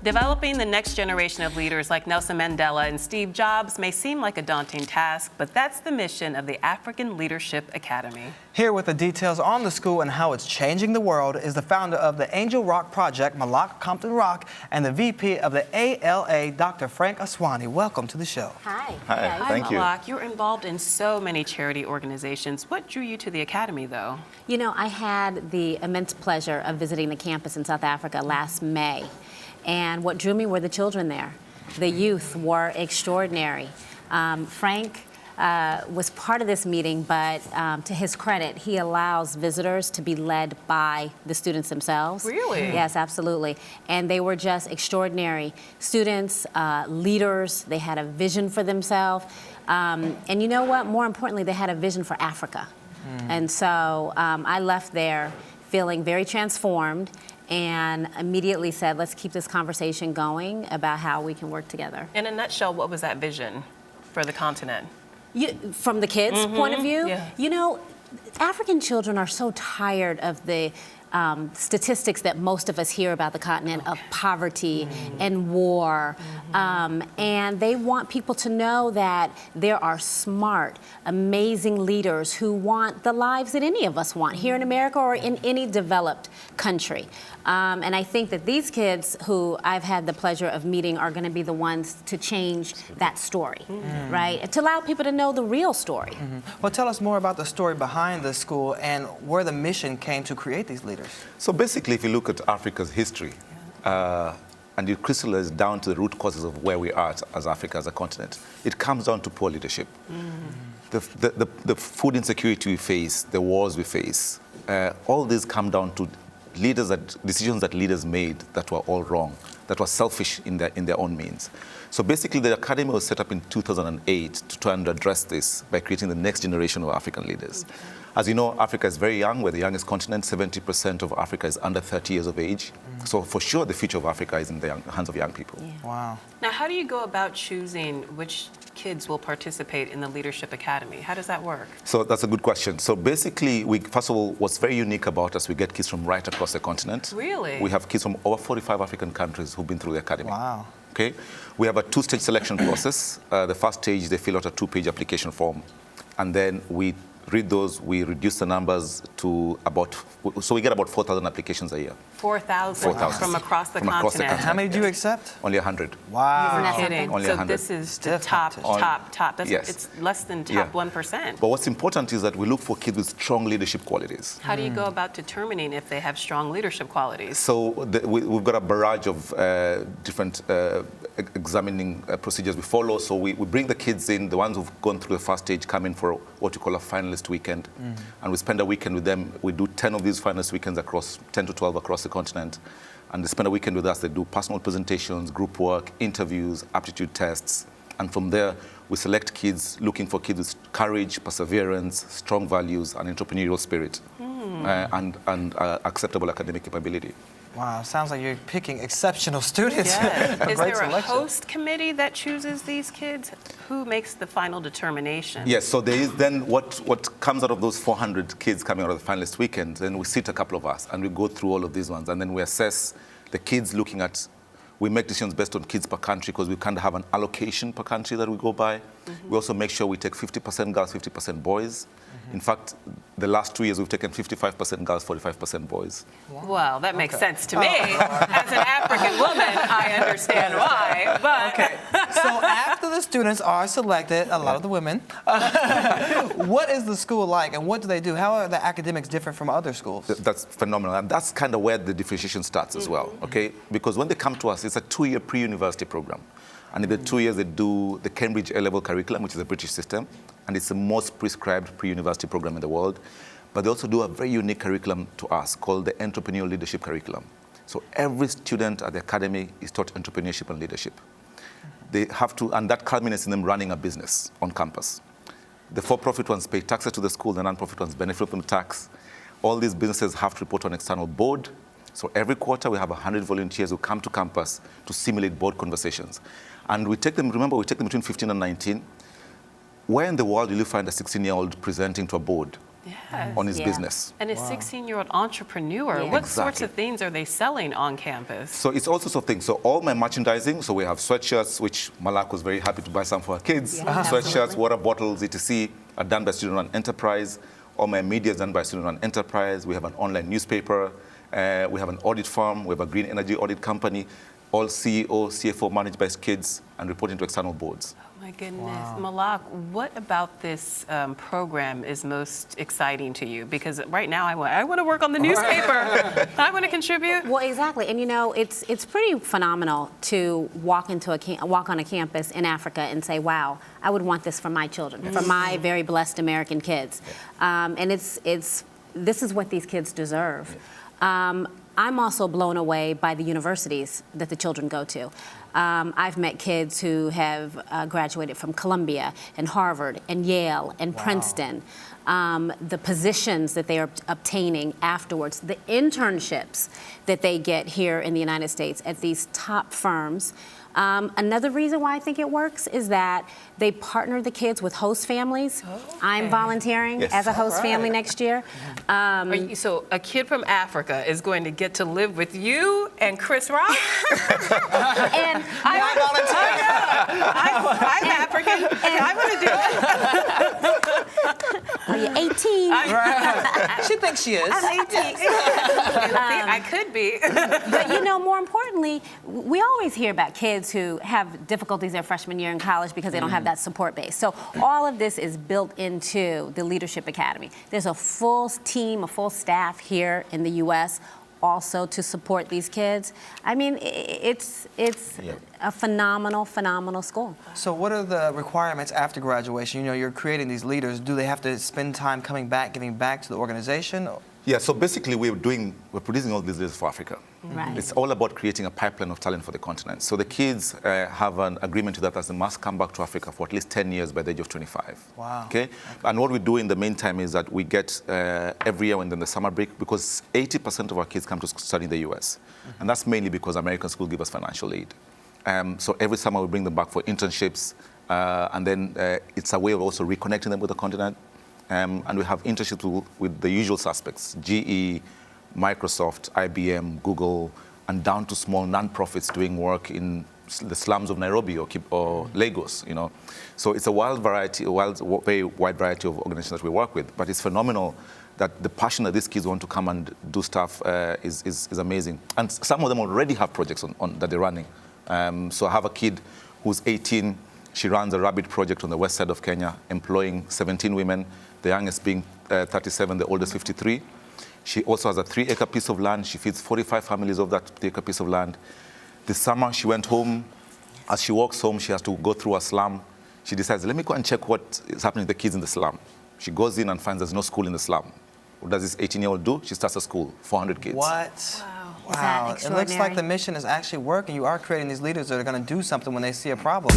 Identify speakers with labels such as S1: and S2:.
S1: Developing the next generation of leaders like Nelson Mandela and Steve Jobs may seem like a daunting task, but that's the mission of the African Leadership Academy.
S2: Here with the details on the school and how it's changing the world is the founder of the Angel Rock Project, Malaak Compton-Rock, and the VP of the ALA, Dr. Frank Aswani. Welcome to the show.
S3: Hi.
S4: Hi, thank you.
S1: Malaak, you're involved in so many charity organizations. What drew you to the Academy, though?
S3: You know, I had the immense pleasure of visiting the campus in South Africa last May. And what drew me were the children there. The youth were extraordinary. Frank was part of this meeting, but to his credit, he allows visitors to be led by the students themselves.
S1: Really?
S3: Yes, absolutely. And they were just extraordinary students, leaders. They had a vision for themselves. And you know what? More importantly, they had a vision for Africa. And so I left there feeling very transformed and immediately said, let's keep this conversation going about how we can work together.
S1: In a nutshell, what was that vision for the continent?
S3: From the kids' point of view,
S1: Yeah.
S3: you know, African children are so tired of the statistics that most of us hear about the continent of poverty and war. And they want people to know that there are smart, amazing leaders who want the lives that any of us want here in America or in any developed country. And I think that these kids who I've had the pleasure of meeting are going to be the ones to change that story, right? To allow people to know the real story.
S2: Well, tell us more about the story behind the school and where the mission came to create these leaders.
S4: So basically, if you look at Africa's history, and you crystallize down to the root causes of where we are as Africa, as a continent, it comes down to poor leadership. The food insecurity we face, the wars we face, all these come down to decisions that leaders made that were all wrong, that were selfish in their own means. So basically, the Academy was set up in 2008 to try and address this by creating the next generation of African leaders. As you know, Africa is very young. We're the youngest continent. 70% of Africa is under 30 years of age. So for sure, the future of Africa is in the hands of young people.
S3: Yeah.
S2: Wow.
S1: Now, how do you go about choosing which kids will participate in the Leadership Academy? How does that work?
S4: So that's a good question. So basically, first of all, what's very unique about us, we get kids from right across the continent.
S1: Really?
S4: We have kids from over 45 African countries who've been through the Academy.
S2: Wow.
S4: Okay? We have a two-stage selection process. The first stage, they fill out a two-page application form. And then we read those, we reduce the numbers to so we get about 4,000 applications a year.
S1: 4,000
S4: 4,000.
S1: from across the
S4: From across the
S1: continent.
S4: continent.
S2: How many do you accept?
S4: Only 100.
S2: Wow.
S3: Isn't that
S1: Kidding.
S4: Only
S1: So
S4: 100.
S1: this is the
S2: Stiff
S1: top.
S2: competition.
S1: That's,
S4: Yes.
S1: It's less than top 1%.
S4: But what's important is that we look for kids with strong leadership qualities.
S1: How do you go about determining if they have strong leadership qualities?
S4: So we've got a barrage of different examining procedures we follow. So we bring the kids in, the ones who've gone through the first stage come in for what we call a Finalist Weekend. And we spend a weekend with them. We do 10 of these Finalist Weekends 10 to 12 across the continent. And they spend a weekend with us. They do personal presentations, group work, interviews, aptitude tests. And from there, we select kids, looking for kids with courage, perseverance, strong values, and entrepreneurial spirit, and acceptable academic capability.
S2: Wow, sounds like you're picking exceptional students.
S1: Yes.
S2: A
S1: Is
S2: great
S1: there a
S2: selection.
S1: host committee that chooses these kids? Who makes the final determination?
S4: Yes, so there is then what comes out of those 400 kids coming out of the Finalist Weekend, then we sit a couple of us and we go through all of these ones and then we assess the kids we make decisions based on kids per country because we kind of have an allocation per country that we go by. We also make sure we take 50% girls, 50% boys. In fact, the last 2 years we've taken 55% girls, 45% boys.
S1: Well, that makes sense to me. As an African woman, I understand why. But
S2: Okay, so after the students are selected, a lot of the women, what is the school like and what do they do? How are the academics different from other schools?
S4: That's phenomenal. And that's kind of where the differentiation starts as well, okay? Because when they come to us, it's a 2-year pre-university program. And in the 2 years, they do the Cambridge A-level curriculum, which is a British system. And it's the most prescribed pre-university program in the world. But they also do a very unique curriculum to us called the Entrepreneurial Leadership Curriculum. So every student at the academy is taught entrepreneurship and leadership. They have to, and that culminates in them running a business on campus. The for-profit ones pay taxes to the school, the non-profit ones benefit from the tax. All these businesses have to report on external board. So every quarter, we have 100 volunteers who come to campus to simulate board conversations. And we take them, remember, we take them between 15 and 19. Where in the world will you find a 16-year-old presenting to a board?
S1: Yes.
S4: on his
S3: Yeah.
S4: business.
S1: And a 16-year-old entrepreneur.
S3: Yeah.
S1: What sorts
S4: Exactly.
S1: of things are they selling on campus?
S4: So it's all sorts of things. So all my merchandising, so we have sweatshirts, which Malaak was very happy to buy some for her kids.
S3: Yeah,
S4: Sweatshirts,
S3: absolutely.
S4: water bottles, etc. are done by student-run enterprise. All my media is done by student-run enterprise. We have an online newspaper. We have an audit firm. We have a green energy audit company. All CEO, CFO managed by kids and reporting to external boards.
S1: Oh my goodness. Malaak, what about this program is most exciting to you? Because right now I want to work on the newspaper. I want to contribute.
S3: Well, exactly, and you know, it's pretty phenomenal to walk on a campus in Africa and say, "Wow, I would want this for my children, for my very blessed American kids," and this is what these kids deserve. I'm also blown away by the universities that the children go to. I've met kids who have graduated from Columbia and Harvard and Yale and Princeton. The positions that they are obtaining afterwards, the internships that they get here in the United States at these top firms. Another reason why I think it works is that they partner the kids with host families. I'm volunteering
S4: Yes.
S3: as a host family next year.
S1: So a kid from Africa is going to get to live with you and Chris Rock?
S3: And
S1: I'm African. I want to do it.
S3: are you 18?
S2: She thinks she is.
S1: I'm 18. I could be.
S3: But you know, more importantly, we always hear about kids who have difficulties their freshman year in college because they don't have that support base. So all of this is built into the Leadership Academy. There's a full team, a full staff here in the U.S. also to support these kids. I mean, it's a phenomenal school.
S2: So what are the requirements after graduation? You know, you're creating these leaders. Do they have to spend time coming back, giving back to the organization?
S4: Yeah, so basically we're producing all these leaders for Africa.
S3: Right.
S4: It's all about creating a pipeline of talent for the continent. So the kids have an agreement to that as they must come back to Africa for at least 10 years by the age of 25.
S2: Wow.
S4: Okay? And what we do in the meantime is that we get every year and then the summer break, because 80% of our kids come to study in the US. And that's mainly because American schools give us financial aid. So every summer we bring them back for internships. And then it's a way of also reconnecting them with the continent. And we have internships with the usual suspects, GE, Microsoft, IBM, Google, and down to small non-profits doing work in the slums of Nairobi or Lagos, you know. So it's a very wide variety of organizations that we work with. But it's phenomenal that the passion that these kids want to come and do stuff is amazing. And some of them already have projects that they're running. So I have a kid who's 18. She runs a rabbit project on the west side of Kenya, employing 17 women, the youngest being 37, the oldest 53. She also has a 3-acre piece of land. She feeds 45 families of that 3-acre piece of land. This summer, she went home. As she walks home, she has to go through a slum. She decides, let me go and check what is happening to the kids in the slum. She goes in and finds there's no school in the slum. What does this 18-year-old do? She starts a school, 400 kids.
S2: What?
S3: Wow.
S2: Wow.
S3: Is that
S2: It looks like
S3: extraordinary?
S2: the mission is actually working. You are creating these leaders that are going to do something when they see a problem.